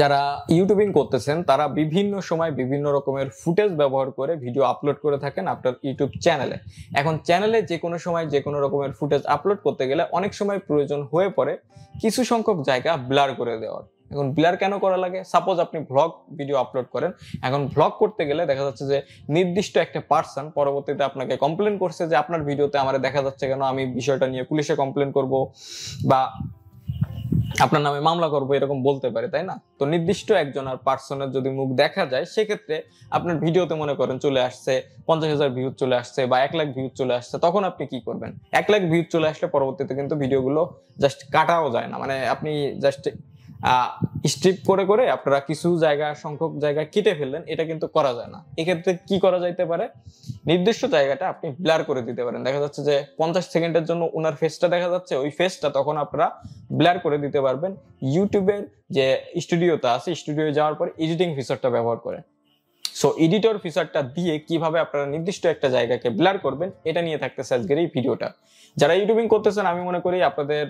যারা ইউটিউবিং করতেছেন তারা বিভিন্ন সময় বিভিন্ন রকমের ফুটেজ ব্যবহার করে ভিডিও আপলোড করে থাকেন আপনার ইউটিউব চ্যানেলে। এখন চ্যানেলে যে কোনো সময় যে কোনো রকমের ফুটেজ আপলোড করতে গেলে অনেক সময় প্রয়োজন হয়ে পড়ে কিছু সংখ্যক জায়গা ব্লার করে দেওয়ার। এখন ব্লার কেন করা লাগে? সাপোজ আপনি ভ্লগ ভিডিও আপলোড করেন, এখন ভ্লগ করতে গেলে দেখা যাচ্ছে যে নির্দিষ্ট একটা পার্সন পরবর্তীতে আপনাকে কমপ্লেন করছে যে আপনার ভিডিওতে আমার দেখা যাচ্ছে কেন, আমি বিষয়টা নিয়ে পুলিশে কমপ্লেন করব বা আপনার নামে মামলা করবো, এরকম বলতে পারে, তাই না? তো নির্দিষ্ট একজন আর পার্সনের যদি মুখ দেখা যায়, সেক্ষেত্রে আপনার ভিডিওতে মনে করেন চলে আসছে 50,000 ভিউজ চলে আসছে বা 1 লাখ ভিউজ চলে আসছে, তখন আপনি কি করবেন? 1 লাখ ভিউজ চলে আসলে পরবর্তীতে কিন্তু ভিডিওগুলো জাস্ট কাটাও যায় না, মানে আপনি জাস্ট স্ট্রিপ করে করে আপনারা কিছু জায়গা সংখ্যক জায়গা কেটে ফেললেন, এটা কিন্তু করা যায় না। এক্ষেত্রে কি করা যাইতে পারে? নির্দিষ্ট জায়গাটা আপনি ব্লার করে দিতে পারেন। দেখা যাচ্ছে যে 50 সেকেন্ডের জন্য ওনার ফেসটা দেখা যাচ্ছে, ওই ফেসটা তখন আপনারা ব্লার করে দিতে পারবেন ইউটিউবের যে স্টুডিওটা আছে, স্টুডিও যাওয়ার পর এডিটিং ফিচারটা ব্যবহার করে। সো এডিটর ফিচারটা দিয়ে কিভাবে আপনারা নির্দিষ্ট একটা জায়গাকে ব্লার করবেন, এটা নিয়ে থাকতেছে আজকের এই ভিডিওটা। যারা ইউটিউবিং করতেছেন আমি মনে করি আপনাদের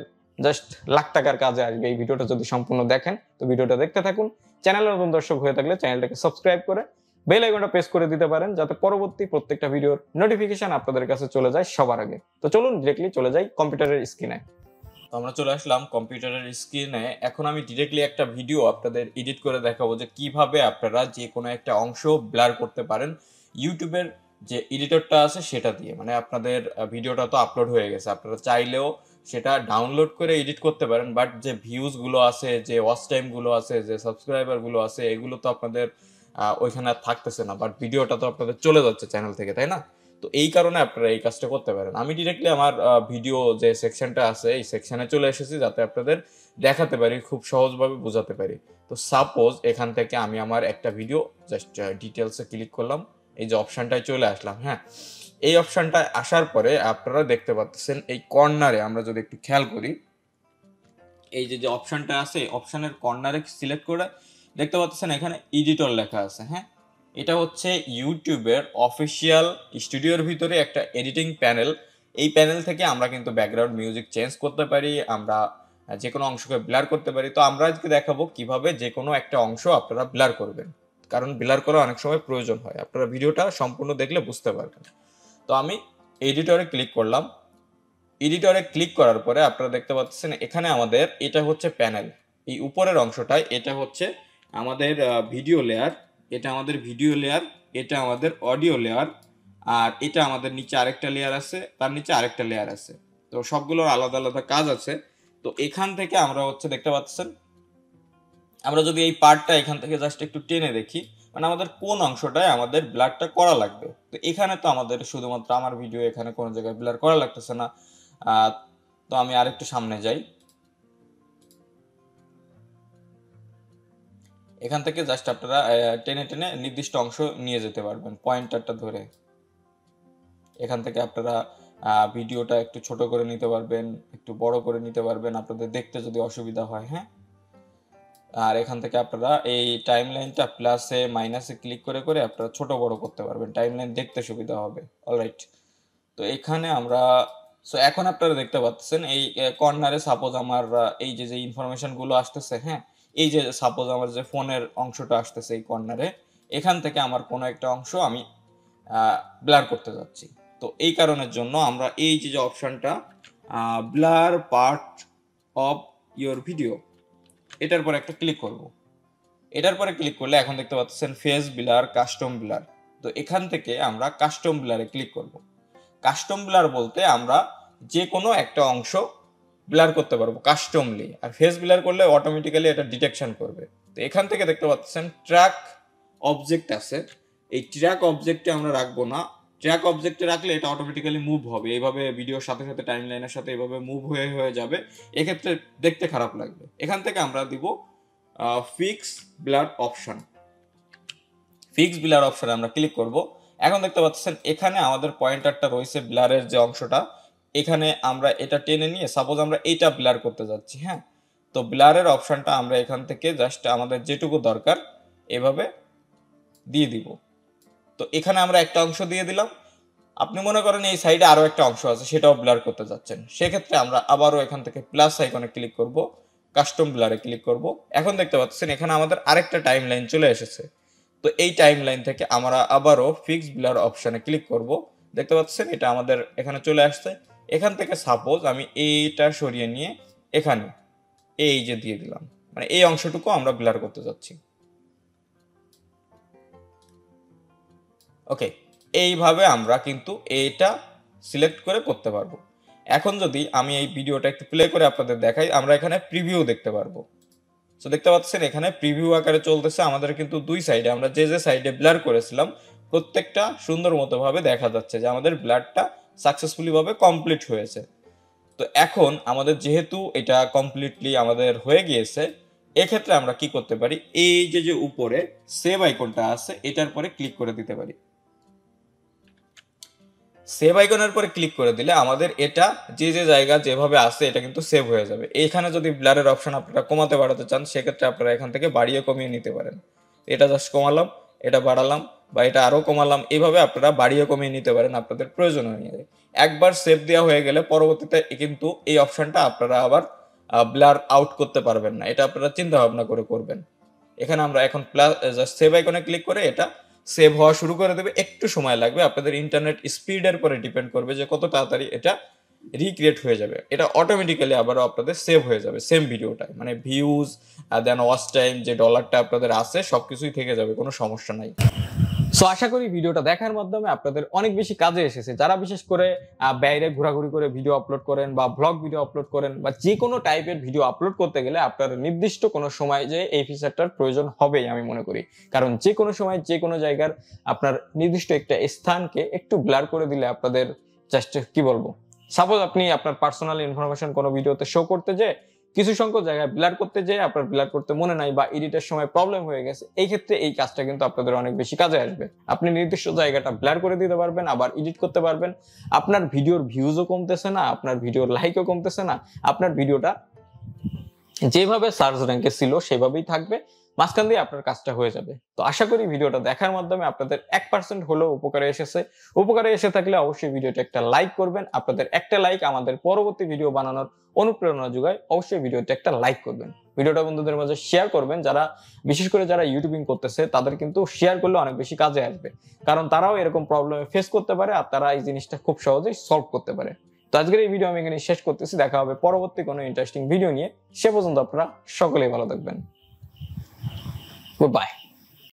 জাস্ট লাখ টাকার কাজে আসবে এই ভিডিওটা যদি সম্পূর্ণ দেখেন। তো ভিডিওটা দেখতে থাকুন। চ্যানেলের নতুন দর্শক হয়ে থাকলে চ্যানেলটাকে সাবস্ক্রাইব করে বেল আইকনটা প্রেস করে দিতে পারেন, যাতে পরবর্তী প্রত্যেকটা ভিডিওর নোটিফিকেশন আপনাদের কাছে চলে যায় সবার আগে। তো চলুন ডিরেক্টলি চলে যাই কম্পিউটারের স্ক্রিনে। তো আমরা চলে আসলাম কম্পিউটারের স্ক্রিনে। এখন আমি ডিরেক্টলি একটা ভিডিও আপনাদের এডিট করে দেখাবো যে কিভাবে আপনারা যে কোনো একটা অংশ ব্লার করতে পারেন ইউটিউবের যে এডিটরটা আছে সেটা দিয়ে। মানে আপনাদের ভিডিওটা তো আপলোড হয়ে গেছে, আপনারা চাইলেও সেটা ডাউনলোড করে এডিট করতে পারেন, বাট যে ভিউজগুলো আছে, যে ওয়াচ টাইমগুলো আছে, যে সাবস্ক্রাইবারগুলো আছে, এগুলো তো আপনাদের ওইখানে আর থাকতেছে না, বাট ভিডিওটা তো আপনাদের চলে যাচ্ছে চ্যানেল থেকে, তাই না? তো এই কারণে আপনারা এই কাজটা করতে পারেন। আমি ডিরেক্টলি আমার ভিডিও যে সেকশনটা আছে এই সেকশনে চলে এসেছি, যাতে আপনাদের দেখাতে পারি, খুব সহজভাবে বোঝাতে পারি। তো সাপোজ এখান থেকে আমি আমার একটা ভিডিও জাস্ট ডিটেলসে ক্লিক করলাম, এই যে অপশনটায় চলে আসলাম। হ্যাঁ, এই অপশনটায় আসার পরে আপনারা দেখতে পাচ্ছেন এই কর্নারে, আমরা যদি একটু খেয়াল করি, এই যে যে অপশনটা আছে অপশনের কর্নারে সিলেক্ট করে দেখতে পাচ্ছেন এখানে এডিটর লেখা আছে। হ্যাঁ, এটা হচ্ছে ইউটিউবের অফিসিয়াল স্টুডিওর ভিতরে একটা এডিটিং প্যানেল। এই প্যানেল থেকে আমরা কিন্তু ব্যাকগ্রাউন্ড মিউজিক চেঞ্জ করতে পারি, আমরা যে কোনো অংশকে ব্লার করতে পারি। তো আমরা আজকে দেখাবো কিভাবে যে কোনো একটা অংশ আপনারা ব্লার করবেন, কারণ ব্লার করা অনেক সময় প্রয়োজন হয়। আপনারা ভিডিওটা সম্পূর্ণ দেখলে বুঝতে পারবেন। তো আমি এডিটরে ক্লিক করলাম। এডিটরে ক্লিক করার পরে আপনারা দেখতে পাচ্ছেন এখানে আমাদের এটা হচ্ছে প্যানেল, এই উপরের অংশটায় এটা হচ্ছে আমাদের ভিডিও লেয়ার, এটা আমাদের ভিডিও লেয়ার, এটা আমাদের অডিও লেয়ার, আর এটা আমাদের নিচে আরেকটা লেয়ার আছে, তার নিচে আরেকটা লেয়ার আছে। তো সবগুলোর আলাদা আলাদা কাজ আছে। তো এখান থেকে আমরা হচ্ছে দেখতে পাচ্ছেন, আমরা যদি এই পার্টটা এখান থেকে জাস্ট একটু টেনে দেখি, মানে আমাদের কোন অংশটায় আমাদের ব্লারটা করা লাগবে। তো এখানে তো আমাদের শুধুমাত্র আমার ভিডিও, এখানে কোনো জায়গায় ব্লার করা লাগতেছে না। তো আমি আরেকটু সামনে যাই, এখান থেকে জাস্ট আপনারা টেনে টেনে নির্দিষ্ট অংশ নিয়ে যেতে পারবেন পয়েন্টারটা ধরে। এখান থেকে আপনারা ভিডিওটা একটু ছোট করে নিতে পারবেন, একটু বড় করে নিতে পারবেন, আপনাদের দেখতে যদি অসুবিধা হয়। হ্যাঁ, আর এখান থেকে আপনারা এই টাইম লাইনটা প্লাসে মাইনাসে ক্লিক করে করে আপনারা ছোট বড় করতে পারবেন, টাইম লাইন দেখতে সুবিধা হবে। অলরাইট, তো এখানে আমরা এখন আপনারা দেখতে পাচ্ছেন এই কর্নারে সাপোজ আমার এই যে যে ইনফরমেশনগুলো আসতেছে, হ্যাঁ, এই যে সাপোজ আমার যে ফোনের অংশটা আসতেছে এই কর্নারে, এখান থেকে আমার কোনো একটা অংশ আমি ব্লার করতে যাচ্ছি। তো এই কারণের জন্য আমরা এই যে যে অপশনটা blur part of your video, এটার পরে একটা ক্লিক করব। এটার পরে ক্লিক করলে এখন দেখতে পাচ্ছেন ফেস ব্লার, কাস্টম ব্লার। তো এখান থেকে আমরা কাস্টম ব্লারে ক্লিক করব। কাস্টম ব্লার বলতে আমরা যে কোনো একটা অংশ ব্লার করতে পারবো কাস্টমলি, আর ফেস ব্লার করলে অটোমেটিক্যালি এটা ডিটেকশন করবে। তো এখান থেকে দেখতে পাচ্ছেন ট্র্যাক অবজেক্ট আছে, এই ট্র্যাক অবজেক্টে আমরা রাখবো না। ট্র্যাক অবজেক্টে রাখলে এটা অটোমেটিক্যালি মুভ হবে, এইভাবে ভিডিওর সাথে সাথে টাইম লাইনের সাথে এইভাবে মুভ হয়ে হয়ে যাবে, এক্ষেত্রে দেখতে খারাপ লাগবে। এখান থেকে আমরা দিব fix blur option. Fix blur অপশনে আমরা ক্লিক করব। এখন দেখতে পাচ্ছেন এখানে আমাদের পয়েন্টারটা রয়েছে ব্লারের যে অংশটা, এখানে আমরা এটা টেনে নিয়ে সাপোজ আমরা এইটা ব্লার করতে যাচ্ছি। হ্যাঁ, তো ব্লারের অপশনটা আমরা এখান থেকে জাস্ট আমাদের যেটুকু দরকার এভাবে দিয়ে দিব। তো এখানে আমরা একটা অংশ দিয়ে দিলাম। আপনি মনে করেন এই সাইডে আরো একটা অংশ আছে, সেটাও ব্লার করতে যাচ্ছেন, সেক্ষেত্রে আমরা আবারও এখান থেকে প্লাস আইকনে ক্লিক করব, কাস্টম ব্লারে ক্লিক করব। এখন দেখতে পাচ্ছেন এখানে আমাদের আরেকটা টাইম লাইন চলে এসেছে। তো এই টাইম লাইন থেকে আমরা আবারও ফিক্স ব্লার অপশানে ক্লিক করব। দেখতে পাচ্ছেন এটা আমাদের এখানে চলে আসছে। এখান থেকে সাপোজ আমি এইটা সরিয়ে নিয়ে এখানে এই যে দিয়ে দিলাম, মানে এই অংশটুকু আমরা ব্লার করতে যাচ্ছি। ওকে, এইভাবে আমরা কিন্তু এইটা সিলেক্ট করে করতে পারবো। এখন যদি আমি এই ভিডিওটা একটু প্লে করে আপনাদের দেখাই, আমরা এখানে প্রিভিউ দেখতে পারবো। তো দেখতে পাচ্ছেন এখানে প্রিভিউ আকারে চলতেছে। আমাদের কিন্তু দুই সাইডে আমরা যে সাইডে ব্লার করেছিলাম প্রত্যেকটা সুন্দর মতো ভাবে দেখা যাচ্ছে যে আমাদের ব্লারটা সাকসেসফুলি ভাবে কমপ্লিট হয়েছে। তো এখন আমাদের যেহেতু এটা কমপ্লিটলি আমাদের হয়ে গিয়েছে, এক্ষেত্রে আমরা কি করতে পারি, এই যে উপরে সেভ আইকনটা আছে এটার পরে ক্লিক করে দিতে পারি। সেভ আইকনের পরে ক্লিক করে দিলে আমাদের এটা যে জায়গা যেভাবে আছে এটা কিন্তু সেভ হয়ে যাবে। এখানে যদি ব্লারের অপশন আপনারা কমাতে বাড়াতে চান সেক্ষেত্রে আপনারা এখান থেকে বাড়িয়ে কমিয়ে নিতে পারেন। এটা জাস্ট কমালাম, এটা বাড়ালাম, বা এটা আরো কমালাম, এইভাবে আপনারা বাড়িয়ে কমিয়ে নিতে পারেন আপনাদের প্রয়োজন অনুযায়ী। একবার সেভ দেওয়া হয়ে গেলে পরবর্তীতে কিন্তু এই অপশনটা আপনারা আবার ব্লার আউট করতে পারবেন না। এটা আপনারা চিন্তা ভাবনা করে করবেন। এখানে আমরা এখন প্লাস জাস্ট সেভ আইকনে ক্লিক করে এটা সেভ হওয়া শুরু করে দেবে। একটু সময় লাগবে, আপনাদের ইন্টারনেট স্পিডের পরে ডিপেন্ড করবে যে কত তাড়াতাড়ি এটা রিক্রিয়েট হয়ে যাবে। এটা অটোমেটিক্যালি আবারও আপনাদের সেভ হয়ে যাবে সেম ভিডিওটায়, মানে ভিউজ দেন ওয়াচ টাইম যে ডলারটা আপনাদের আছে সবকিছুই থেকে যাবে, কোনো সমস্যা নাই। সো আশা করি ভিডিওটা দেখার মাধ্যমে আপনাদের অনেক বেশি কাজে এসেছে। যারা বিশেষ করে বাইরে ঘোরাঘুরি করে ভিডিও আপলোড করেন বা ব্লগ ভিডিও আপলোড করেন বা যে কোনো টাইপের ভিডিও আপলোড করতে গেলে আপনার নির্দিষ্ট কোনো সময় যে এই ফিচারটার প্রয়োজন হবেই আমি মনে করি। কারণ যে কোনো সময় যে কোনো জায়গার আপনার নির্দিষ্ট একটা স্থানকে একটু ব্লার করে দিলে আপনাদের জাস্ট কি বলবো, সাপোজ আপনি আপনার পার্সোনাল ইনফরমেশন কোনো ভিডিওতে শো করতে যেয়ে কিছু সংখ্যক জায়গায় ব্লার করতে যেয়ে আপনার ব্লার করতে মনে নাই বা এডিটের সময় প্রবলেম হয়ে গেছে, এই ক্ষেত্রে এই কাজটা কিন্তু আপনাদের অনেক বেশি কাজে আসবে। আপনি নির্দিষ্ট জায়গাটা ব্লার করে দিতে পারবেন, আবার এডিট করতে পারবেন। আপনার ভিডিওর ভিউজও কমতেছে না, আপনার ভিডিওর লাইকও কমতেছে না, আপনার ভিডিওটা যেভাবে সার্চ র্যাঙ্কে ছিল সেভাবেই থাকবে, মাঝখান দিয়ে আপনার কাজটা হয়ে যাবে। তো আশা করি ভিডিওটা দেখার মাধ্যমে আপনাদের 1% হলেও উপকারে এসেছে। উপকারে এসে থাকলে অবশ্যই ভিডিওটা একটা লাইক করবেন। আপনাদের একটা লাইক আমাদের পরবর্তী ভিডিও বানানোর অনুপ্রেরণা যোগায়। অবশ্যই ভিডিওতে একটা লাইক করবেন, ভিডিওটা বন্ধুদের মাঝে শেয়ার করবেন। যারা বিশেষ করে যারা ইউটিউবিং করতেছে তাদের কিন্তু শেয়ার করলে অনেক বেশি কাজে আসবে, কারণ তারাও এরকম প্রবলেমে ফেস করতে পারে আর তারা এই জিনিসটা খুব সহজেই সলভ করতে পারে। তো আজকের এই ভিডিও আমি এখানে শেষ করতেছি। দেখা হবে পরবর্তী কোনো ইন্টারেস্টিং ভিডিও নিয়ে। সে পর্যন্ত আপনারা সকলেই ভালো থাকবেন। Goodbye.